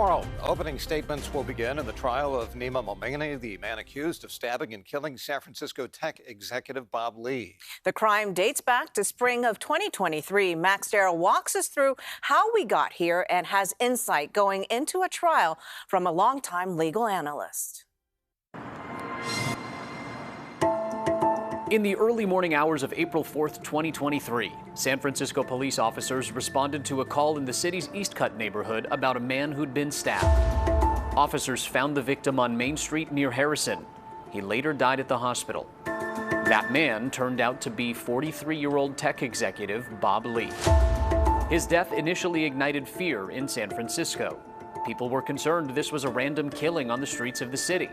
Tomorrow, opening statements will begin in the trial of Nima Momeni, the man accused of stabbing and killing San Francisco tech executive Bob Lee. The crime dates back to spring of 2023. Max Darrow walks us through how we got here and has insight going into a trial from a longtime legal analyst. In the early morning hours of April 4th, 2023, San Francisco police officers responded to a call in the city's Eastcut neighborhood about a man who'd been stabbed. Officers found the victim on Main Street near Harrison. He later died at the hospital. That man turned out to be 43-year-old tech executive Bob Lee. His death initially ignited fear in San Francisco. People were concerned this was a random killing on the streets of the city.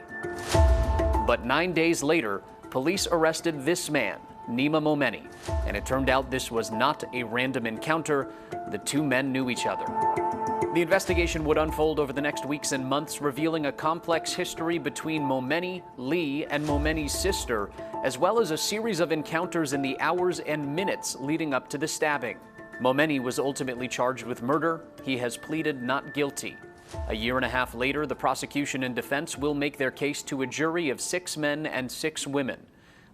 But 9 days later, police arrested this man, Nima Momeni, and it turned out this was not a random encounter. The two men knew each other. The investigation would unfold over the next weeks and months, revealing a complex history between Momeni, Lee, and Momeni's sister, as well as a series of encounters in the hours and minutes leading up to the stabbing. Momeni was ultimately charged with murder. He has pleaded not guilty. A year and a half later, the prosecution and defense will make their case to a jury of 6 men and 6 women.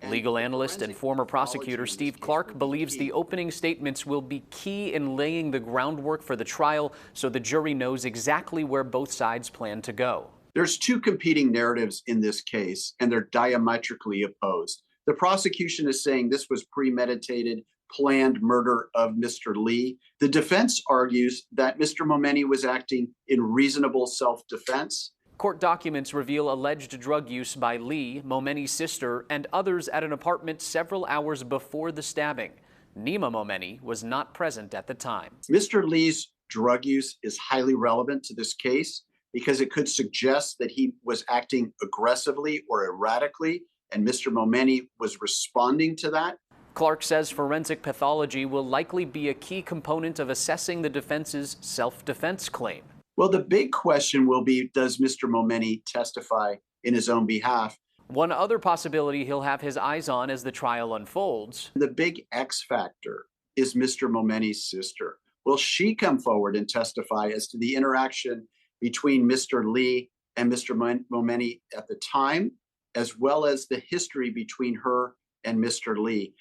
Legal analyst and former prosecutor Steve Clark believes the opening statements will be key in laying the groundwork for the trial so the jury knows exactly where both sides plan to go. There's 2 competing narratives in this case, and they're diametrically opposed. The prosecution is saying this was premeditated, planned murder of Mr. Lee. The defense argues that Mr. Momeni was acting in reasonable self-defense. Court documents reveal alleged drug use by Lee, Momeni's sister, and others at an apartment several hours before the stabbing. Nima Momeni was not present at the time. Mr. Lee's drug use is highly relevant to this case because it could suggest that he was acting aggressively or erratically, and Mr. Momeni was responding to that. Clark says forensic pathology will likely be a key component of assessing the defense's self-defense claim. Well, the big question will be, does Mr. Momeni testify in his own behalf? One other possibility he'll have his eyes on as the trial unfolds. The big X factor is Mr. Momeni's sister. Will she come forward and testify as to the interaction between Mr. Lee and Mr. Momeni at the time, as well as the history between her and Mr. Lee?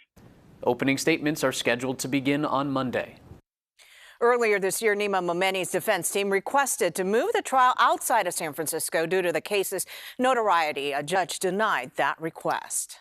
Opening statements are scheduled to begin on Monday. Earlier this year, Nima Momeni's defense team requested to move the trial outside of San Francisco due to the case's notoriety. A judge denied that request.